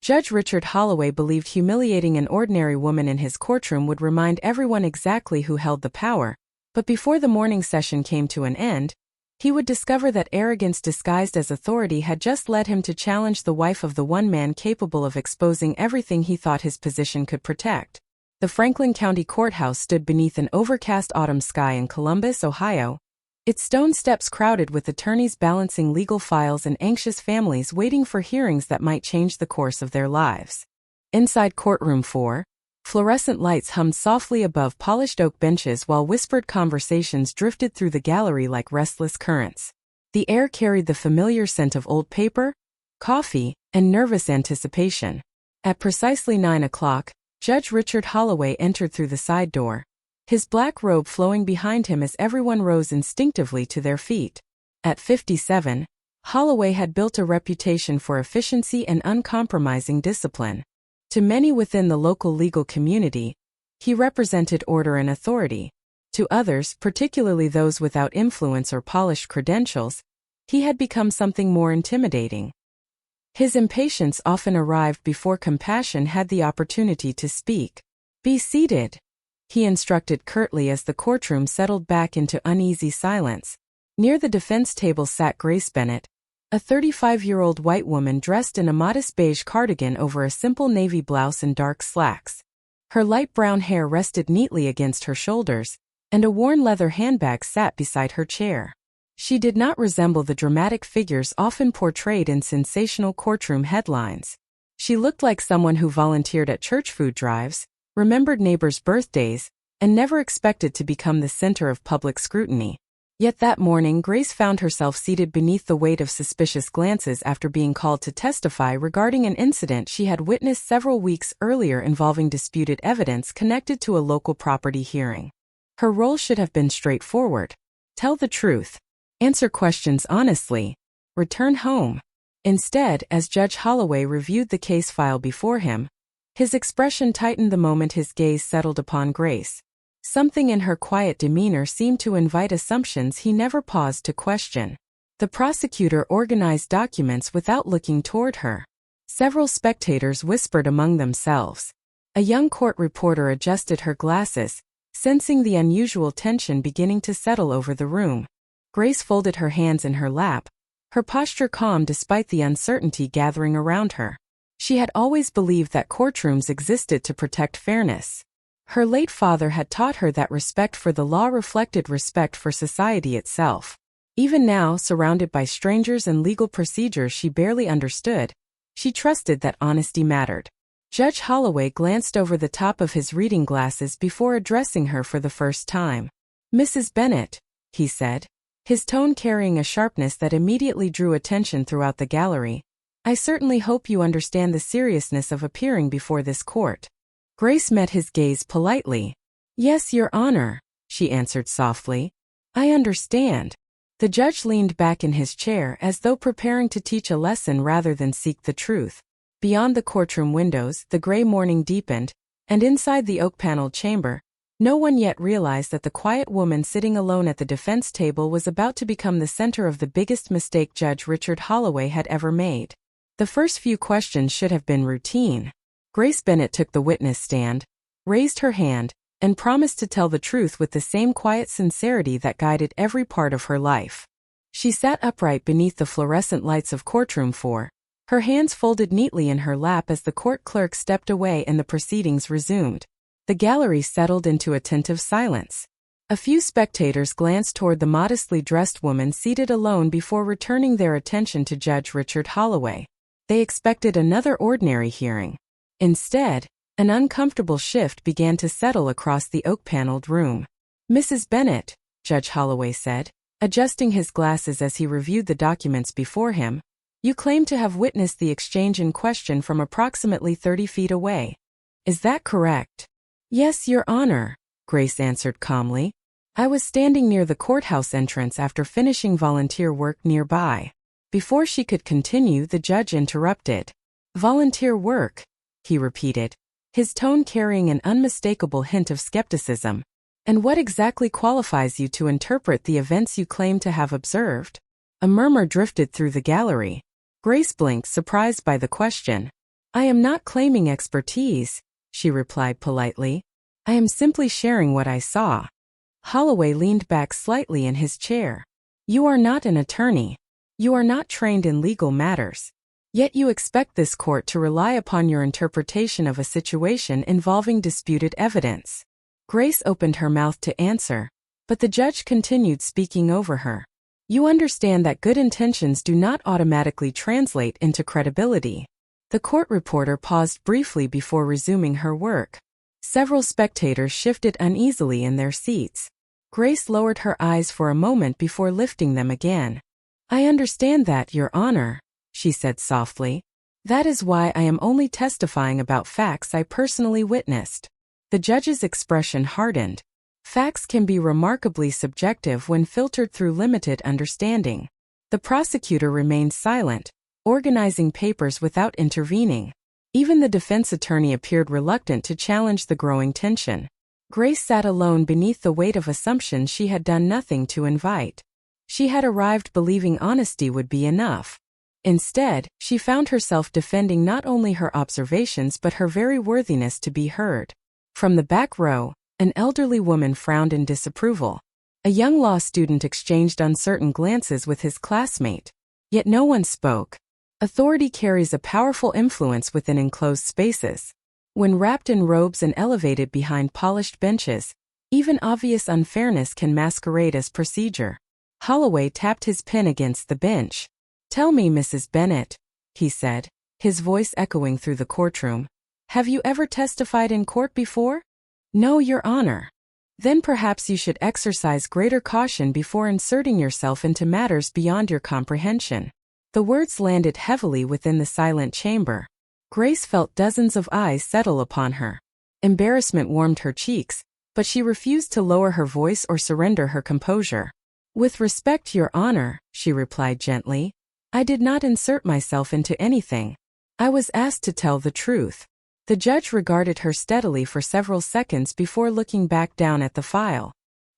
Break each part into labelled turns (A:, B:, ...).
A: Judge Richard Holloway believed humiliating an ordinary woman in his courtroom would remind everyone exactly who held the power, but before the morning session came to an end, he would discover that arrogance disguised as authority had just led him to challenge the wife of the one man capable of exposing everything he thought his position could protect. The Franklin County Courthouse stood beneath an overcast autumn sky in Columbus, Ohio, its stone steps crowded with attorneys balancing legal files and anxious families waiting for hearings that might change the course of their lives. Inside courtroom 4, fluorescent lights hummed softly above polished oak benches while whispered conversations drifted through the gallery like restless currents. The air carried the familiar scent of old paper, coffee, and nervous anticipation. At precisely 9 o'clock, Judge Richard Holloway entered through the side door, his black robe flowing behind him as everyone rose instinctively to their feet. At 57, Holloway had built a reputation for efficiency and uncompromising discipline. To many within the local legal community, he represented order and authority. To others, particularly those without influence or polished credentials, he had become something more intimidating. His impatience often arrived before compassion had the opportunity to speak. "Be seated," he instructed curtly as the courtroom settled back into uneasy silence. Near the defense table sat Grace Bennett, a 35-year-old white woman dressed in a modest beige cardigan over a simple navy blouse and dark slacks. Her light brown hair rested neatly against her shoulders, and a worn leather handbag sat beside her chair. She did not resemble the dramatic figures often portrayed in sensational courtroom headlines. She looked like someone who volunteered at church food drives, remembered neighbors' birthdays, and never expected to become the center of public scrutiny. Yet that morning Grace found herself seated beneath the weight of suspicious glances after being called to testify regarding an incident she had witnessed several weeks earlier involving disputed evidence connected to a local property hearing. Her role should have been straightforward: tell the truth, answer questions honestly, return home. Instead, as Judge Holloway reviewed the case file before him, his expression tightened the moment his gaze settled upon Grace. Something in her quiet demeanor seemed to invite assumptions he never paused to question. The prosecutor organized documents without looking toward her. Several spectators whispered among themselves. A young court reporter adjusted her glasses, sensing the unusual tension beginning to settle over the room. Grace folded her hands in her lap, her posture calm despite the uncertainty gathering around her. She had always believed that courtrooms existed to protect fairness. Her late father had taught her that respect for the law reflected respect for society itself. Even now, surrounded by strangers and legal procedures she barely understood, she trusted that honesty mattered. Judge Holloway glanced over the top of his reading glasses before addressing her for the first time. "Mrs. Bennett," he said, his tone carrying a sharpness that immediately drew attention throughout the gallery, "I certainly hope you understand the seriousness of appearing before this court." Grace met his gaze politely. "Yes, Your Honor," she answered softly. "I understand." The judge leaned back in his chair as though preparing to teach a lesson rather than seek the truth. Beyond the courtroom windows, the gray morning deepened, and inside the oak-paneled chamber, no one yet realized that the quiet woman sitting alone at the defense table was about to become the center of the biggest mistake Judge Richard Holloway had ever made. The first few questions should have been routine. Grace Bennett took the witness stand, raised her hand, and promised to tell the truth with the same quiet sincerity that guided every part of her life. She sat upright beneath the fluorescent lights of courtroom 4, her hands folded neatly in her lap as the court clerk stepped away and the proceedings resumed. The gallery settled into attentive silence. A few spectators glanced toward the modestly dressed woman seated alone before returning their attention to Judge Richard Holloway. They expected another ordinary hearing. Instead, an uncomfortable shift began to settle across the oak-paneled room. "Mrs. Bennett," Judge Holloway said, adjusting his glasses as he reviewed the documents before him, "you claim to have witnessed the exchange in question from approximately 30 feet away. Is that correct?" "Yes, Your Honor," Grace answered calmly. "I was standing near the courthouse entrance after finishing volunteer work nearby." Before she could continue, the judge interrupted. "Volunteer work," he repeated, his tone carrying an unmistakable hint of skepticism. "And what exactly qualifies you to interpret the events you claim to have observed?" A murmur drifted through the gallery. Grace blinked, surprised by the question. I am not claiming expertise, she replied politely. I am simply sharing what I saw. Holloway leaned back slightly in his chair. You are not an attorney. You are not trained in legal matters. Yet you expect this court to rely upon your interpretation of a situation involving disputed evidence. Grace opened her mouth to answer, but the judge continued speaking over her. You understand that good intentions do not automatically translate into credibility. The court reporter paused briefly before resuming her work. Several spectators shifted uneasily in their seats. Grace lowered her eyes for a moment before lifting them again. I understand that, Your Honor, she said softly. That is why I am only testifying about facts I personally witnessed. The judge's expression hardened. Facts can be remarkably subjective when filtered through limited understanding. The prosecutor remained silent, organizing papers without intervening. Even the defense attorney appeared reluctant to challenge the growing tension. Grace sat alone beneath the weight of assumptions she had done nothing to invite. She had arrived believing honesty would be enough. Instead, she found herself defending not only her observations but her very worthiness to be heard. From the back row, an elderly woman frowned in disapproval. A young law student exchanged uncertain glances with his classmate. Yet no one spoke. Authority carries a powerful influence within enclosed spaces. When wrapped in robes and elevated behind polished benches, even obvious unfairness can masquerade as procedure. Holloway tapped his pen against the bench. Tell me, Mrs. Bennett, he said, his voice echoing through the courtroom. Have you ever testified in court before? No, Your Honor. Then perhaps you should exercise greater caution before inserting yourself into matters beyond your comprehension. The words landed heavily within the silent chamber. Grace felt dozens of eyes settle upon her. Embarrassment warmed her cheeks, but she refused to lower her voice or surrender her composure. With respect, Your Honor, she replied gently, I did not insert myself into anything. I was asked to tell the truth. The judge regarded her steadily for several seconds before looking back down at the file.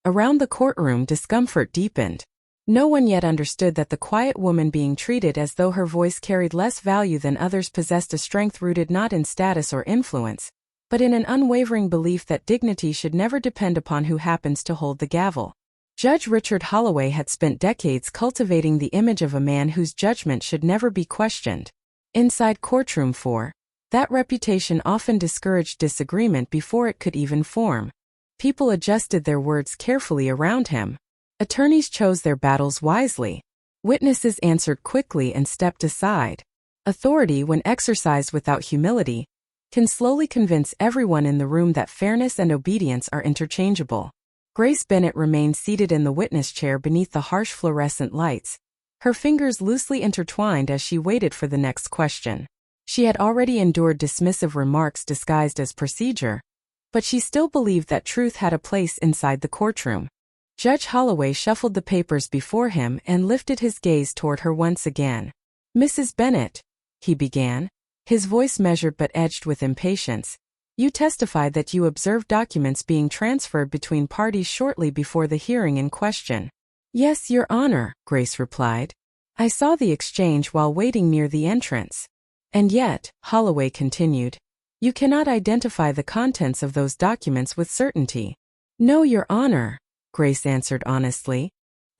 A: Around the courtroom, discomfort deepened. No one yet understood that the quiet woman being treated as though her voice carried less value than others possessed a strength rooted not in status or influence, but in an unwavering belief that dignity should never depend upon who happens to hold the gavel. Judge Richard Holloway had spent decades cultivating the image of a man whose judgment should never be questioned. Inside courtroom 4, that reputation often discouraged disagreement before it could even form. People adjusted their words carefully around him. Attorneys chose their battles wisely. Witnesses answered quickly and stepped aside. Authority, when exercised without humility, can slowly convince everyone in the room that fairness and obedience are interchangeable. Grace Bennett remained seated in the witness chair beneath the harsh fluorescent lights, her fingers loosely intertwined as she waited for the next question. She had already endured dismissive remarks disguised as procedure, but she still believed that truth had a place inside the courtroom. Judge Holloway shuffled the papers before him and lifted his gaze toward her once again. Mrs. Bennett, he began, his voice measured but edged with impatience. You testified that you observed documents being transferred between parties shortly before the hearing in question. Yes, Your Honor, Grace replied. I saw the exchange while waiting near the entrance. And yet, Holloway continued, you cannot identify the contents of those documents with certainty. No, Your Honor, Grace answered honestly.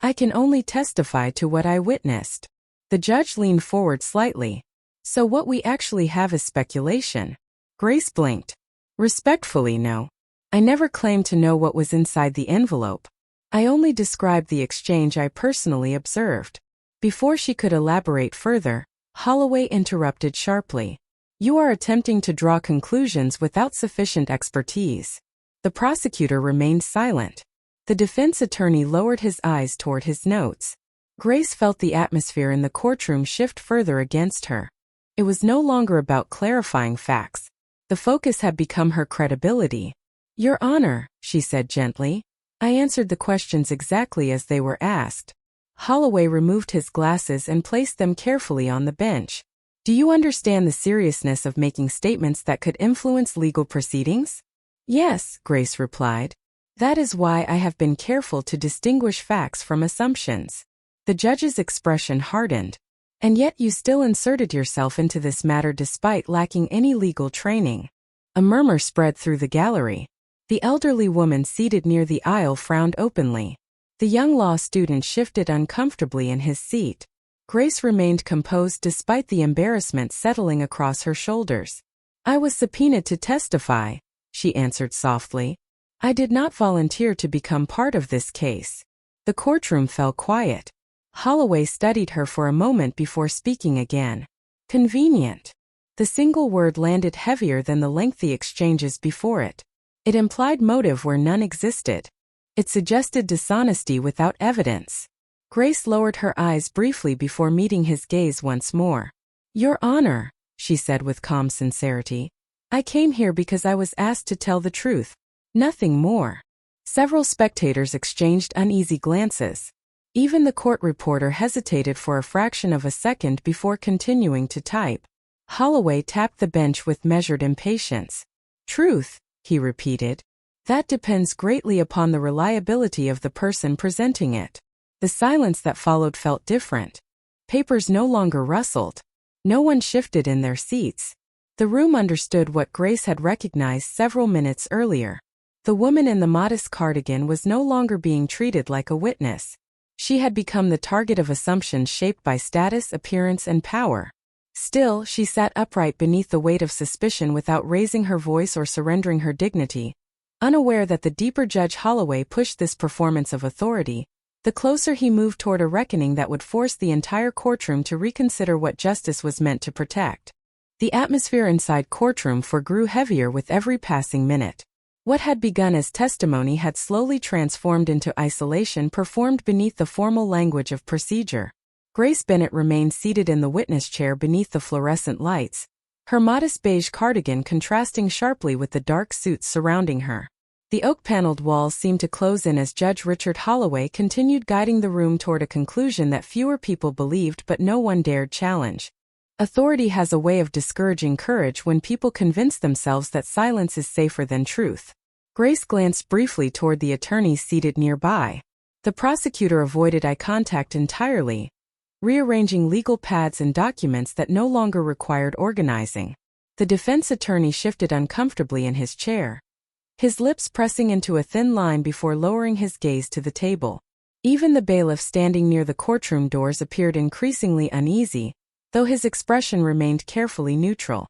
A: I can only testify to what I witnessed. The judge leaned forward slightly. So what we actually have is speculation. Grace blinked. Respectfully, no. I never claimed to know what was inside the envelope. I only described the exchange I personally observed. Before she could elaborate further, Holloway interrupted sharply. You are attempting to draw conclusions without sufficient expertise. The prosecutor remained silent. The defense attorney lowered his eyes toward his notes. Grace felt the atmosphere in the courtroom shift further against her. It was no longer about clarifying facts. The focus had become her credibility. Your Honor, she said gently, I answered the questions exactly as they were asked. Holloway removed his glasses and placed them carefully on the bench. Do you understand the seriousness of making statements that could influence legal proceedings? Yes, Grace replied. That is why I have been careful to distinguish facts from assumptions. The judge's expression hardened. And yet you still inserted yourself into this matter despite lacking any legal training. A murmur spread through the gallery. The elderly woman seated near the aisle frowned openly. The young law student shifted uncomfortably in his seat. Grace remained composed despite the embarrassment settling across her shoulders. I was subpoenaed to testify, she answered softly. I did not volunteer to become part of this case. The courtroom fell quiet. Holloway studied her for a moment before speaking again. Convenient. The single word landed heavier than the lengthy exchanges before it. It implied motive where none existed. It suggested dishonesty without evidence. Grace lowered her eyes briefly before meeting his gaze once more. Your Honor, she said with calm sincerity, I came here because I was asked to tell the truth. Nothing more. Several spectators exchanged uneasy glances. Even the court reporter hesitated for a fraction of a second before continuing to type. Holloway tapped the bench with measured impatience. Truth, he repeated. That depends greatly upon the reliability of the person presenting it. The silence that followed felt different. Papers no longer rustled. No one shifted in their seats. The room understood what Grace had recognized several minutes earlier. The woman in the modest cardigan was no longer being treated like a witness. She had become the target of assumptions shaped by status, appearance, and power. Still, she sat upright beneath the weight of suspicion without raising her voice or surrendering her dignity. Unaware that the deeper Judge Holloway pushed this performance of authority, the closer he moved toward a reckoning that would force the entire courtroom to reconsider what justice was meant to protect. The atmosphere inside courtroom grew heavier with every passing minute. What had begun as testimony had slowly transformed into isolation performed beneath the formal language of procedure. Grace Bennett remained seated in the witness chair beneath the fluorescent lights, her modest beige cardigan contrasting sharply with the dark suits surrounding her. The oak-paneled walls seemed to close in as Judge Richard Holloway continued guiding the room toward a conclusion that fewer people believed but no one dared challenge. Authority has a way of discouraging courage when people convince themselves that silence is safer than truth. Grace glanced briefly toward the attorneys seated nearby. The prosecutor avoided eye contact entirely, rearranging legal pads and documents that no longer required organizing. The defense attorney shifted uncomfortably in his chair, his lips pressing into a thin line before lowering his gaze to the table. Even the bailiff standing near the courtroom doors appeared increasingly uneasy, though his expression remained carefully neutral.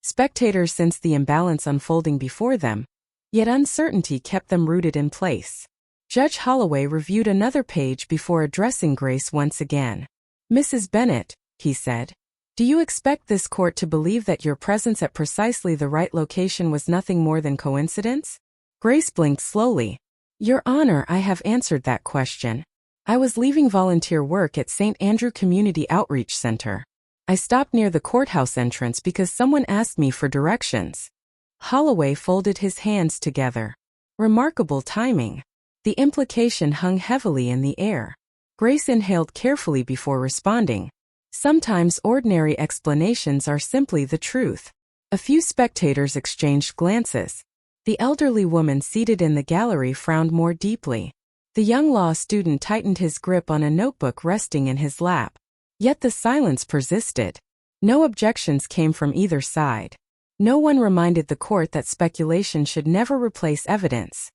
A: Spectators sensed the imbalance unfolding before them, yet uncertainty kept them rooted in place. Judge Holloway reviewed another page before addressing Grace once again. Mrs. Bennett, he said, do you expect this court to believe that your presence at precisely the right location was nothing more than coincidence? Grace blinked slowly. Your Honor, I have answered that question. I was leaving volunteer work at St. Andrew Community Outreach Center. I stopped near the courthouse entrance because someone asked me for directions. Holloway folded his hands together. Remarkable timing. The implication hung heavily in the air. Grace inhaled carefully before responding. Sometimes ordinary explanations are simply the truth. A few spectators exchanged glances. The elderly woman seated in the gallery frowned more deeply. The young law student tightened his grip on a notebook resting in his lap. Yet the silence persisted. No objections came from either side. No one reminded the court that speculation should never replace evidence.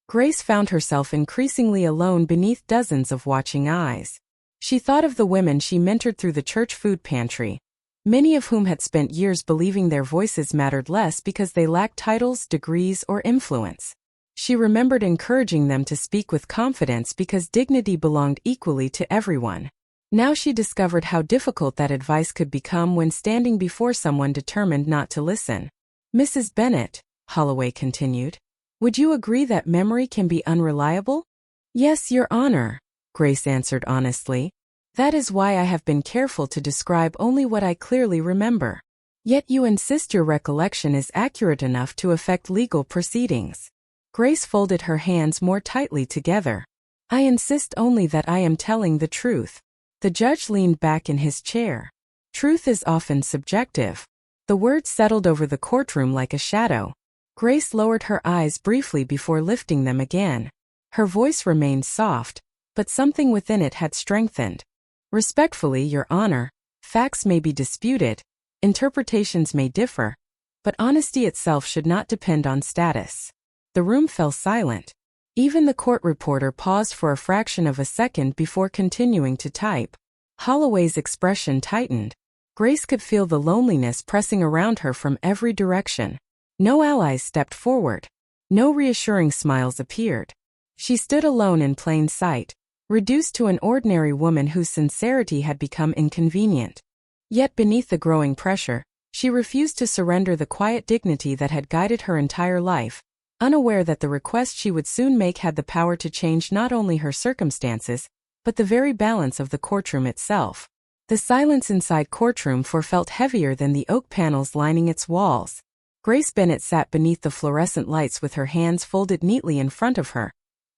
A: Grace found herself increasingly alone beneath dozens of watching eyes. She thought of the women she mentored through the church food pantry, many of whom had spent years believing their voices mattered less because they lacked titles, degrees, or influence. She remembered encouraging them to speak with confidence because dignity belonged equally to everyone. Now she discovered how difficult that advice could become when standing before someone determined not to listen. Mrs. Bennett, Holloway continued, would you agree that memory can be unreliable? Yes, Your Honor, Grace answered honestly. That is why I have been careful to describe only what I clearly remember. Yet you insist your recollection is accurate enough to affect legal proceedings. Grace folded her hands more tightly together. I insist only that I am telling the truth. The judge leaned back in his chair. Truth is often subjective. The words settled over the courtroom like a shadow. Grace lowered her eyes briefly before lifting them again. Her voice remained soft, but something within it had strengthened. Respectfully, Your Honor, Facts may be disputed, interpretations may differ, but honesty itself should not depend on status. The room fell silent. Even the court reporter paused for a fraction of a second before continuing to type. Holloway's expression tightened. Grace could feel the loneliness pressing around her from every direction. No allies stepped forward. No reassuring smiles appeared. She stood alone in plain sight, reduced to an ordinary woman whose sincerity had become inconvenient. Yet beneath the growing pressure, she refused to surrender the quiet dignity that had guided her entire life, unaware that the request she would soon make had the power to change not only her circumstances, but the very balance of the courtroom itself. The silence inside courtroom floor felt heavier than the oak panels lining its walls. Grace Bennett sat beneath the fluorescent lights with her hands folded neatly in front of her,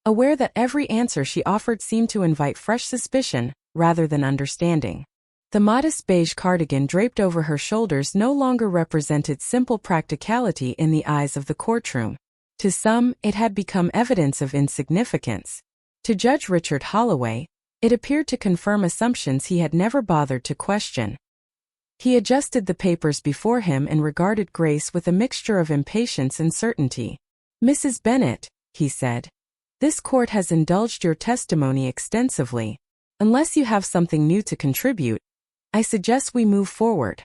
A: aware that every answer she offered seemed to invite fresh suspicion, rather than understanding. The modest beige cardigan draped over her shoulders no longer represented simple practicality in the eyes of the courtroom. To some, it had become evidence of insignificance. To Judge Richard Holloway, it appeared to confirm assumptions he had never bothered to question. He adjusted the papers before him and regarded Grace with a mixture of impatience and certainty. "Mrs. Bennett," he said, "this court has indulged your testimony extensively. Unless you have something new to contribute, I suggest we move forward."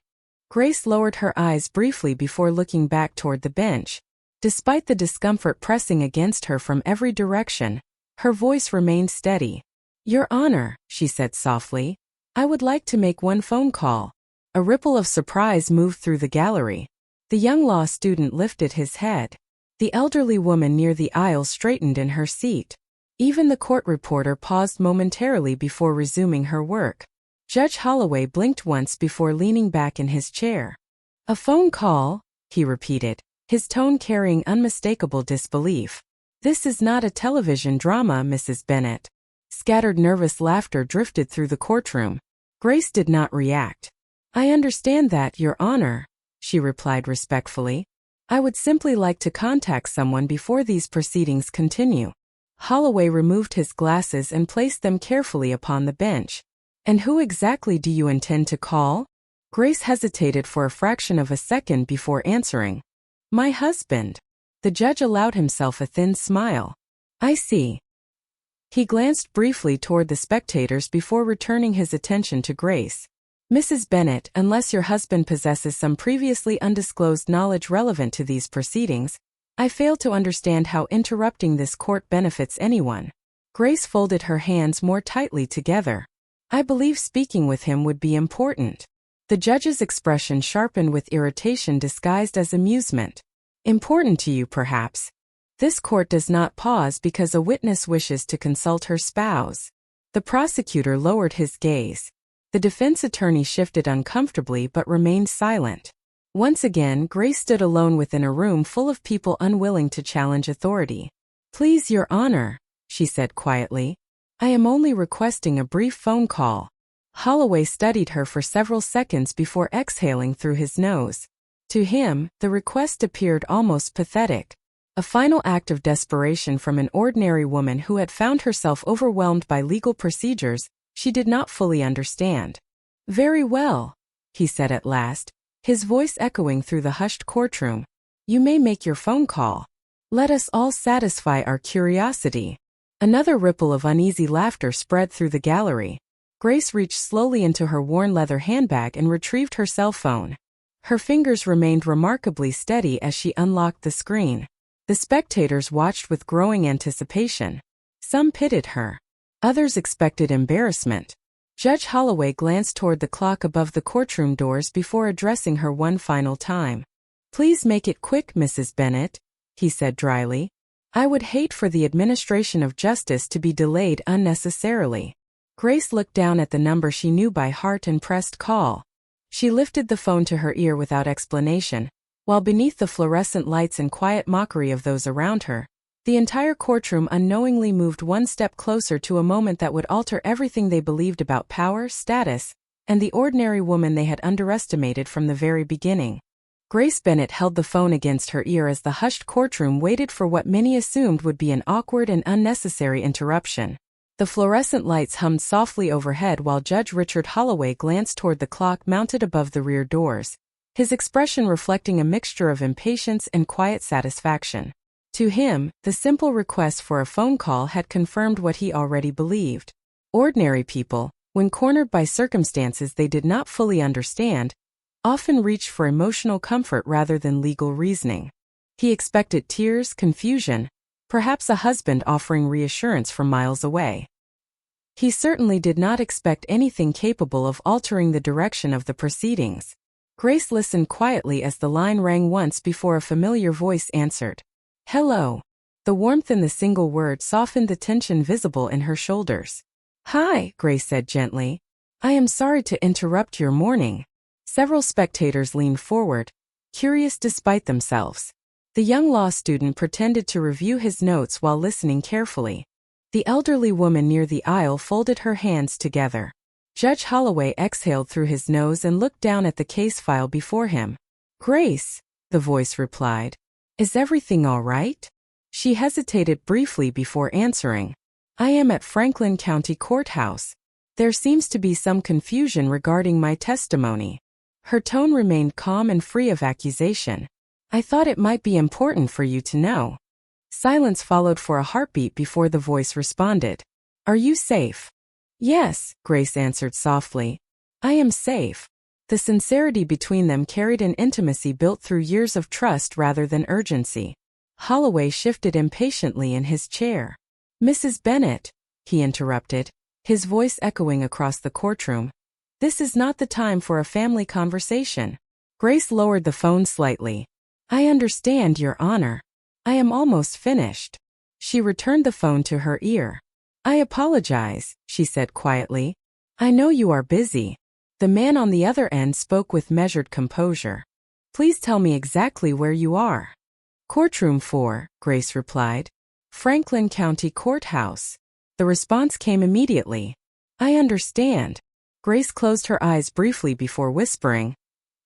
A: Grace lowered her eyes briefly before looking back toward the bench. Despite the discomfort pressing against her from every direction, her voice remained steady. "Your Honor," she said softly, "I would like to make one phone call." A ripple of surprise moved through the gallery. The young law student lifted his head. The elderly woman near the aisle straightened in her seat. Even the court reporter paused momentarily before resuming her work. Judge Holloway blinked once before leaning back in his chair. "A phone call?" he repeated, his tone carrying unmistakable disbelief. "This is not a television drama, Mrs. Bennett." Scattered nervous laughter drifted through the courtroom. Grace did not react. "I understand that, Your Honor," she replied respectfully. "I would simply like to contact someone before these proceedings continue." Holloway removed his glasses and placed them carefully upon the bench. "And who exactly do you intend to call?" Grace hesitated for a fraction of a second before answering. "My husband." The judge allowed himself a thin smile. "I see." He glanced briefly toward the spectators before returning his attention to Grace. "Mrs. Bennett, unless your husband possesses some previously undisclosed knowledge relevant to these proceedings, I fail to understand how interrupting this court benefits anyone." Grace folded her hands more tightly together. "I believe speaking with him would be important." The judge's expression sharpened with irritation disguised as amusement. "Important to you, perhaps. This court does not pause because a witness wishes to consult her spouse." The prosecutor lowered his gaze. The defense attorney shifted uncomfortably but remained silent. Once again, Grace stood alone within a room full of people unwilling to challenge authority. "Please, Your Honor," she said quietly, "I am only requesting a brief phone call." Holloway studied her for several seconds before exhaling through his nose. To him, the request appeared almost pathetic. A final act of desperation from an ordinary woman who had found herself overwhelmed by legal procedures she did not fully understand. "Very well," he said at last, his voice echoing through the hushed courtroom. "You may make your phone call. Let us all satisfy our curiosity." Another ripple of uneasy laughter spread through the gallery. Grace reached slowly into her worn leather handbag and retrieved her cell phone. Her fingers remained remarkably steady as she unlocked the screen. The spectators watched with growing anticipation. Some pitied her. Others expected embarrassment. Judge Holloway glanced toward the clock above the courtroom doors before addressing her one final time. "Please make it quick, Mrs. Bennett," he said dryly. "I would hate for the administration of justice to be delayed unnecessarily." Grace looked down at the number she knew by heart and pressed call. She lifted the phone to her ear without explanation, while beneath the fluorescent lights and quiet mockery of those around her, the entire courtroom unknowingly moved one step closer to a moment that would alter everything they believed about power, status, and the ordinary woman they had underestimated from the very beginning. Grace Bennett held the phone against her ear as the hushed courtroom waited for what many assumed would be an awkward and unnecessary interruption. The fluorescent lights hummed softly overhead while Judge Richard Holloway glanced toward the clock mounted above the rear doors, his expression reflecting a mixture of impatience and quiet satisfaction. To him, the simple request for a phone call had confirmed what he already believed. Ordinary people, when cornered by circumstances they did not fully understand, often reached for emotional comfort rather than legal reasoning. He expected tears, confusion, perhaps a husband offering reassurance from miles away. He certainly did not expect anything capable of altering the direction of the proceedings. Grace listened quietly as the line rang once before a familiar voice answered. "Hello." The warmth in the single word softened the tension visible in her shoulders. "Hi," Grace said gently. "I am sorry to interrupt your morning." Several spectators leaned forward, curious despite themselves. The young law student pretended to review his notes while listening carefully. The elderly woman near the aisle folded her hands together. Judge Holloway exhaled through his nose and looked down at the case file before him. "Grace," the voice replied. "Is everything all right?" She hesitated briefly before answering. "I am at Franklin County Courthouse. There seems to be some confusion regarding my testimony." Her tone remained calm and free of accusation. "I thought it might be important for you to know." Silence followed for a heartbeat before the voice responded. "Are you safe?" "Yes," Grace answered softly. "I am safe." The sincerity between them carried an intimacy built through years of trust rather than urgency. Holloway shifted impatiently in his chair. "Mrs. Bennett," he interrupted, his voice echoing across the courtroom. "This is not the time for a family conversation." Grace lowered the phone slightly. "I understand, Your Honor. I am almost finished." She returned the phone to her ear. "I apologize," she said quietly. "I know you are busy." The man on the other end spoke with measured composure. "Please tell me exactly where you are." "Courtroom 4, Grace replied. "Franklin County Courthouse." The response came immediately. "I understand." Grace closed her eyes briefly before whispering,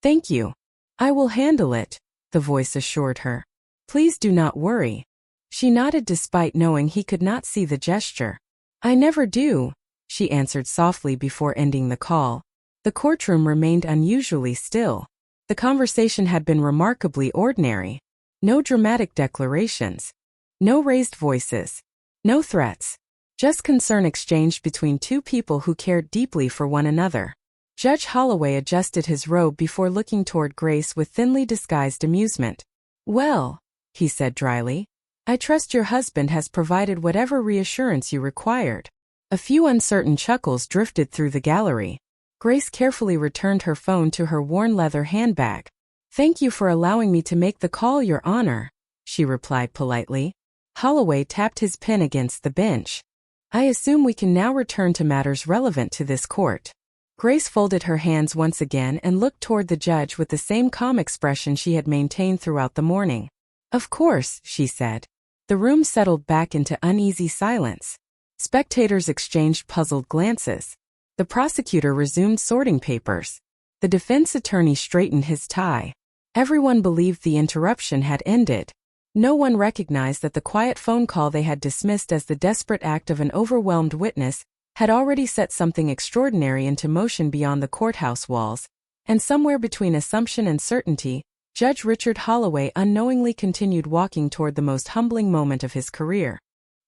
A: "Thank you. I will handle it," the voice assured her. "Please do not worry." She nodded despite knowing he could not see the gesture. "I never do," she answered softly before ending the call. The courtroom remained unusually still. The conversation had been remarkably ordinary. No dramatic declarations. No raised voices. No threats. Just concern exchanged between two people who cared deeply for one another. Judge Holloway adjusted his robe before looking toward Grace with thinly disguised amusement. "Well," he said dryly, "I trust your husband has provided whatever reassurance you required." A few uncertain chuckles drifted through the gallery. Grace carefully returned her phone to her worn leather handbag. "Thank you for allowing me to make the call, Your Honor," she replied politely. Holloway tapped his pen against the bench. "I assume we can now return to matters relevant to this court." Grace folded her hands once again and looked toward the judge with the same calm expression she had maintained throughout the morning. "Of course," she said. The room settled back into uneasy silence. Spectators exchanged puzzled glances. The prosecutor resumed sorting papers. The defense attorney straightened his tie. Everyone believed the interruption had ended. No one recognized that the quiet phone call they had dismissed as the desperate act of an overwhelmed witness had already set something extraordinary into motion beyond the courthouse walls, and somewhere between assumption and certainty, Judge Richard Holloway unknowingly continued walking toward the most humbling moment of his career.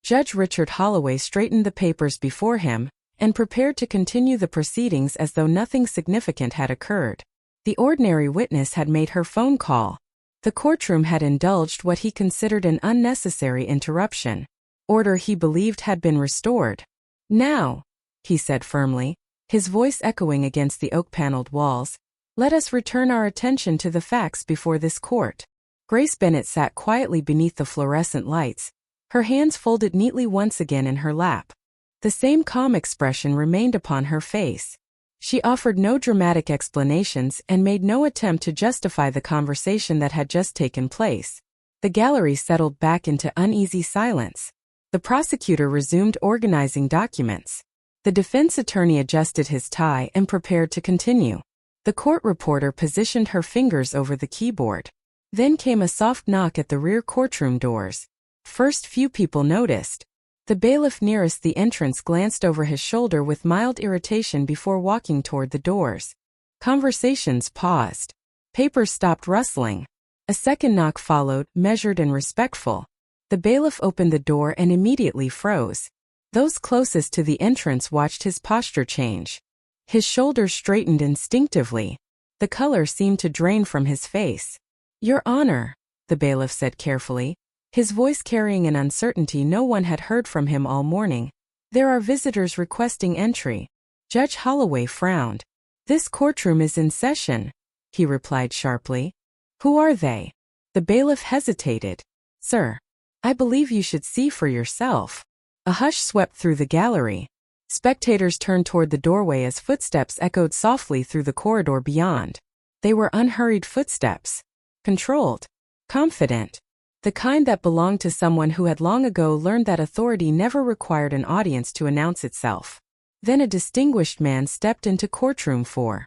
A: Judge Richard Holloway straightened the papers before him and prepared to continue the proceedings as though nothing significant had occurred. The ordinary witness had made her phone call. The courtroom had indulged what he considered an unnecessary interruption. Order he believed had been restored. "Now," he said firmly, his voice echoing against the oak-paneled walls, "let us return our attention to the facts before this court." Grace Bennett sat quietly beneath the fluorescent lights, her hands folded neatly once again in her lap. The same calm expression remained upon her face. She offered no dramatic explanations and made no attempt to justify the conversation that had just taken place. The gallery settled back into uneasy silence. The prosecutor resumed organizing documents. The defense attorney adjusted his tie and prepared to continue. The court reporter positioned her fingers over the keyboard. Then came a soft knock at the rear courtroom doors. First few people noticed. The bailiff nearest the entrance glanced over his shoulder with mild irritation before walking toward the doors. Conversations paused. Papers stopped rustling. A second knock followed, measured and respectful. The bailiff opened the door and immediately froze. Those closest to the entrance watched his posture change. His shoulders straightened instinctively. The color seemed to drain from his face. "Your Honor," the bailiff said carefully, his voice carrying an uncertainty no one had heard from him all morning. "There are visitors requesting entry." Judge Holloway frowned. "This courtroom is in session," he replied sharply. "Who are they?" The bailiff hesitated. "Sir, I believe you should see for yourself." A hush swept through the gallery. Spectators turned toward the doorway as footsteps echoed softly through the corridor beyond. They were unhurried footsteps. Controlled. Confident. The kind that belonged to someone who had long ago learned that authority never required an audience to announce itself. Then a distinguished man stepped into courtroom 4.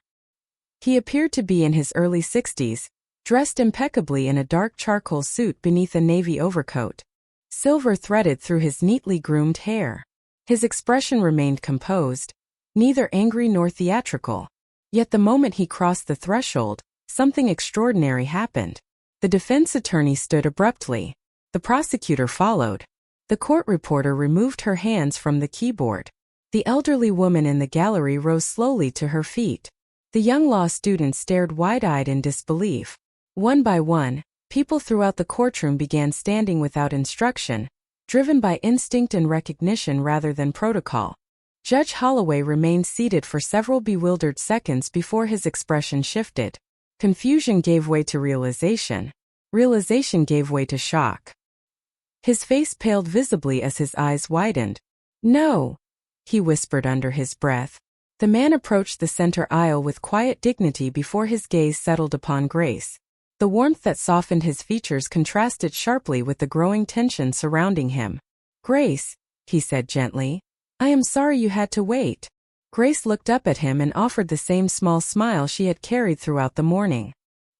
A: He appeared to be in his early 60s, dressed impeccably in a dark charcoal suit beneath a navy overcoat. Silver threaded through his neatly groomed hair. His expression remained composed, neither angry nor theatrical. Yet the moment he crossed the threshold, something extraordinary happened. The defense attorney stood abruptly. The prosecutor followed. The court reporter removed her hands from the keyboard. The elderly woman in the gallery rose slowly to her feet. The young law student stared wide-eyed in disbelief. One by one, people throughout the courtroom began standing without instruction, driven by instinct and recognition rather than protocol. Judge Holloway remained seated for several bewildered seconds before his expression shifted. Confusion gave way to realization. Realization gave way to shock. His face paled visibly as his eyes widened. "No," he whispered under his breath. The man approached the center aisle with quiet dignity before his gaze settled upon Grace. The warmth that softened his features contrasted sharply with the growing tension surrounding him. "Grace," he said gently, "I am sorry you had to wait." Grace looked up at him and offered the same small smile she had carried throughout the morning.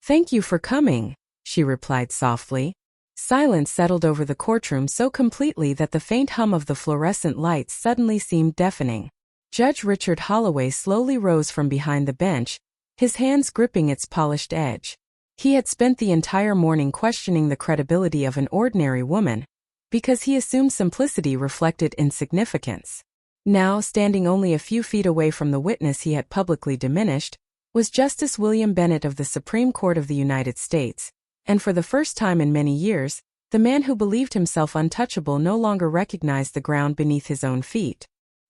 A: "Thank you for coming," she replied softly. Silence settled over the courtroom so completely that the faint hum of the fluorescent lights suddenly seemed deafening. Judge Richard Holloway slowly rose from behind the bench, his hands gripping its polished edge. He had spent the entire morning questioning the credibility of an ordinary woman, because he assumed simplicity reflected insignificance. Now, standing only a few feet away from the witness he had publicly diminished, was Justice William Bennett of the Supreme Court of the United States, and for the first time in many years, the man who believed himself untouchable no longer recognized the ground beneath his own feet.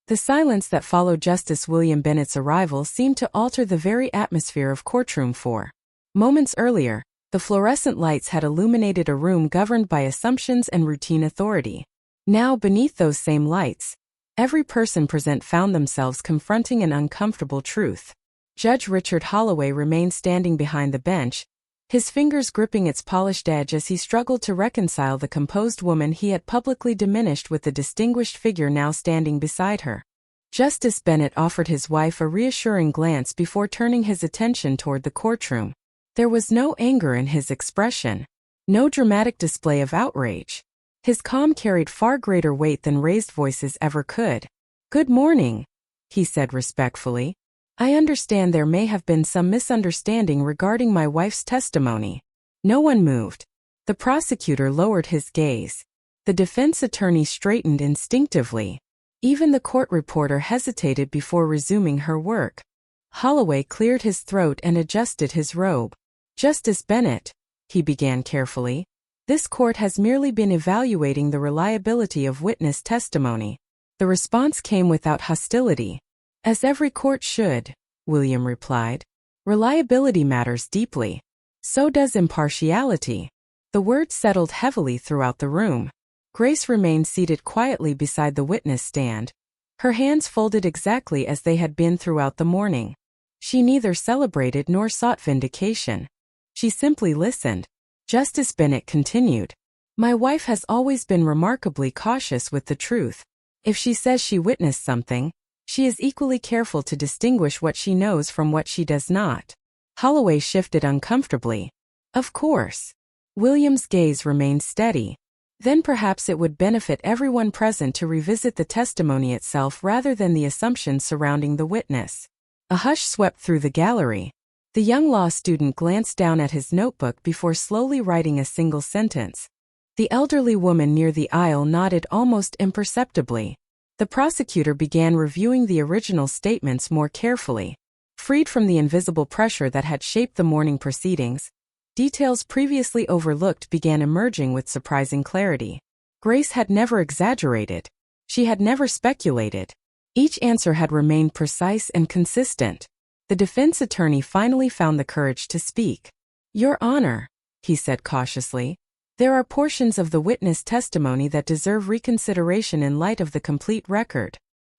A: The silence that followed Justice William Bennett's arrival seemed to alter the very atmosphere of courtroom 4. Moments earlier, the fluorescent lights had illuminated a room governed by assumptions and routine authority. Now, beneath those same lights, every person present found themselves confronting an uncomfortable truth. Judge Richard Holloway remained standing behind the bench, his fingers gripping its polished edge as he struggled to reconcile the composed woman he had publicly diminished with the distinguished figure now standing beside her. Justice Bennett offered his wife a reassuring glance before turning his attention toward the courtroom. There was no anger in his expression, no dramatic display of outrage. His calm carried far greater weight than raised voices ever could. "Good morning," he said respectfully. "I understand there may have been some misunderstanding regarding my wife's testimony." No one moved. The prosecutor lowered his gaze. The defense attorney straightened instinctively. Even the court reporter hesitated before resuming her work. Holloway cleared his throat and adjusted his robe. "Justice Bennett," he began carefully, "this court has merely been evaluating the reliability of witness testimony." The response came without hostility. "As every court should," William replied. "Reliability matters deeply. So does impartiality." The words settled heavily throughout the room. Grace remained seated quietly beside the witness stand, her hands folded exactly as they had been throughout the morning. She neither celebrated nor sought vindication. She simply listened. Justice Bennett continued, "My wife has always been remarkably cautious with the truth. If she says she witnessed something, she is equally careful to distinguish what she knows from what she does not." Holloway shifted uncomfortably. "Of course." William's gaze remained steady. Then perhaps it would benefit everyone present to revisit the testimony itself rather than the assumptions surrounding the witness. A hush swept through the gallery. The young law student glanced down at his notebook before slowly writing a single sentence. The elderly woman near the aisle nodded almost imperceptibly. The prosecutor began reviewing the original statements more carefully. Freed from the invisible pressure that had shaped the morning proceedings, details previously overlooked began emerging with surprising clarity. Grace had never exaggerated. She had never speculated. Each answer had remained precise and consistent. The defense attorney finally found the courage to speak. "Your Honor," he said cautiously, "there are portions of the witness testimony that deserve reconsideration in light of the complete record."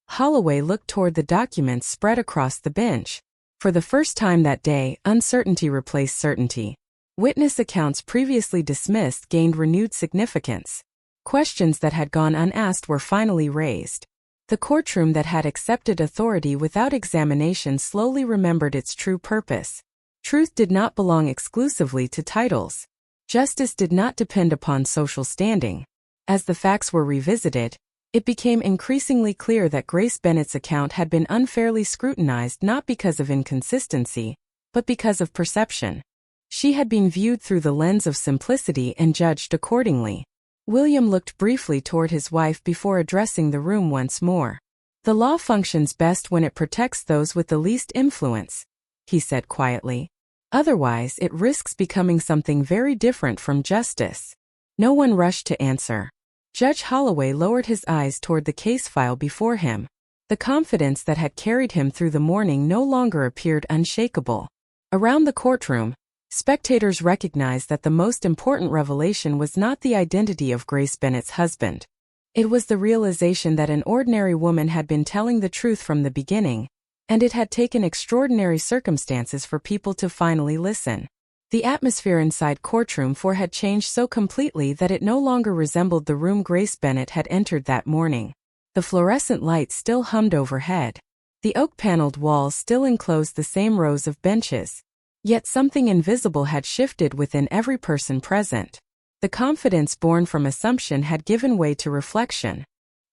A: Holloway looked toward the documents spread across the bench. For the first time that day, uncertainty replaced certainty. Witness accounts previously dismissed gained renewed significance. Questions that had gone unasked were finally raised. The courtroom that had accepted authority without examination slowly remembered its true purpose. Truth did not belong exclusively to titles. Justice did not depend upon social standing. As the facts were revisited, it became increasingly clear that Grace Bennett's account had been unfairly scrutinized not because of inconsistency, but because of perception. She had been viewed through the lens of simplicity and judged accordingly. William looked briefly toward his wife before addressing the room once more. "The law functions best when it protects those with the least influence," he said quietly. "Otherwise, it risks becoming something very different from justice." No one rushed to answer. Judge Holloway lowered his eyes toward the case file before him. The confidence that had carried him through the morning no longer appeared unshakable. Around the courtroom, spectators recognized that the most important revelation was not the identity of Grace Bennett's husband. It was the realization that an ordinary woman had been telling the truth from the beginning, and it had taken extraordinary circumstances for people to finally listen. The atmosphere inside courtroom 4 had changed so completely that it no longer resembled the room Grace Bennett had entered that morning. The fluorescent lights still hummed overhead. The oak-paneled walls still enclosed the same rows of benches. Yet something invisible had shifted within every person present. The confidence born from assumption had given way to reflection.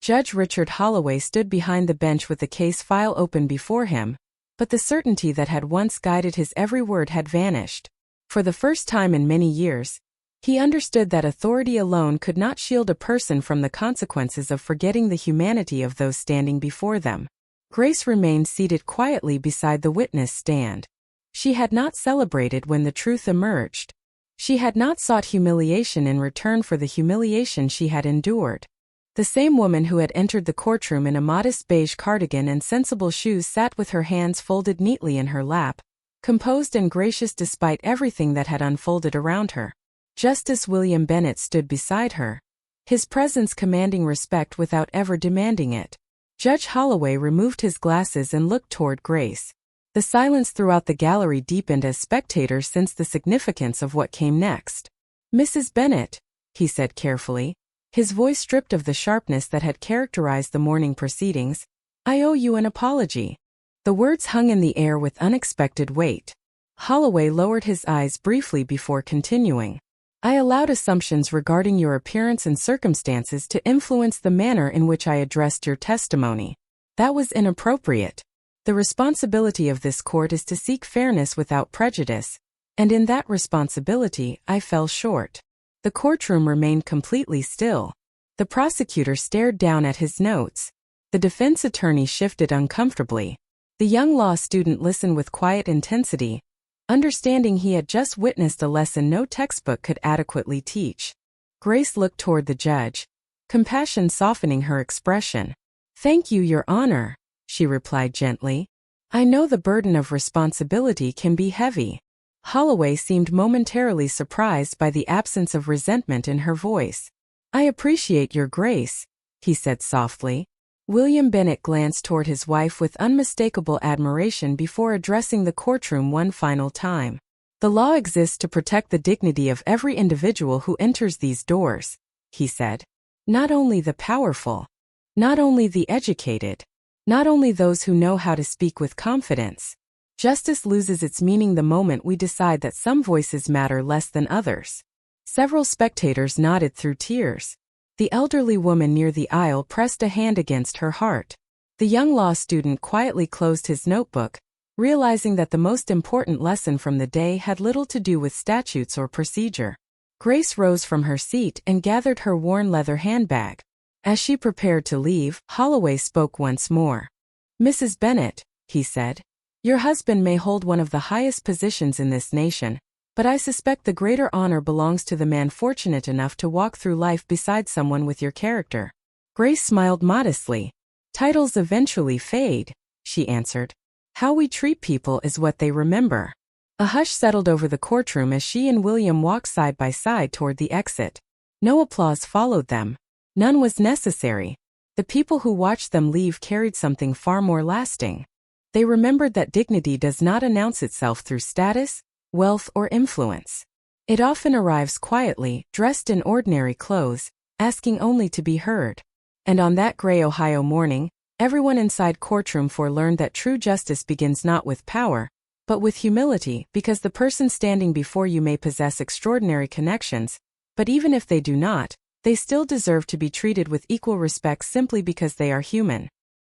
A: Judge Richard Holloway stood behind the bench with the case file open before him, but the certainty that had once guided his every word had vanished. For the first time in many years, he understood that authority alone could not shield a person from the consequences of forgetting the humanity of those standing before them. Grace remained seated quietly beside the witness stand. She had not celebrated when the truth emerged. She had not sought humiliation in return for the humiliation she had endured. The same woman who had entered the courtroom in a modest beige cardigan and sensible shoes sat with her hands folded neatly in her lap, composed and gracious despite everything that had unfolded around her. Justice William Bennett stood beside her, his presence commanding respect without ever demanding it. Judge Holloway removed his glasses and looked toward Grace. The silence throughout the gallery deepened as spectators sensed the significance of what came next. "Mrs. Bennett," he said carefully, his voice stripped of the sharpness that had characterized the morning proceedings, "I owe you an apology." The words hung in the air with unexpected weight. Holloway lowered his eyes briefly before continuing. "I allowed assumptions regarding your appearance and circumstances to influence the manner in which I addressed your testimony. That was inappropriate. The responsibility of this court is to seek fairness without prejudice, and in that responsibility, I fell short." The courtroom remained completely still. The prosecutor stared down at his notes. The defense attorney shifted uncomfortably. The young law student listened with quiet intensity, understanding he had just witnessed a lesson no textbook could adequately teach. Grace looked toward the judge, compassion softening her expression. "Thank you, Your Honor," she replied gently. "I know the burden of responsibility can be heavy." Holloway seemed momentarily surprised by the absence of resentment in her voice. "I appreciate your grace," he said softly. William Bennett glanced toward his wife with unmistakable admiration before addressing the courtroom one final time. "The law exists to protect the dignity of every individual who enters these doors," he said. "Not only the powerful, not only the educated, not only those who know how to speak with confidence. Justice loses its meaning the moment we decide that some voices matter less than others." Several spectators nodded through tears. The elderly woman near the aisle pressed a hand against her heart. The young law student quietly closed his notebook, realizing that the most important lesson from the day had little to do with statutes or procedure. Grace rose from her seat and gathered her worn leather handbag. As she prepared to leave, Holloway spoke once more. "Mrs. Bennet," he said, "your husband may hold one of the highest positions in this nation, but I suspect the greater honor belongs to the man fortunate enough to walk through life beside someone with your character." Grace smiled modestly. "Titles eventually fade," she answered. "How we treat people is what they remember." A hush settled over the courtroom as she and William walked side by side toward the exit. No applause followed them. None was necessary. The people who watched them leave carried something far more lasting. They remembered that dignity does not announce itself through status, wealth, or influence. It often arrives quietly, dressed in ordinary clothes, asking only to be heard. And on that gray Ohio morning, everyone inside Courtroom 4 learned that true justice begins not with power, but with humility, because the person standing before you may possess extraordinary connections, but even if they do not, they still deserve to be treated with equal respect simply because they are human.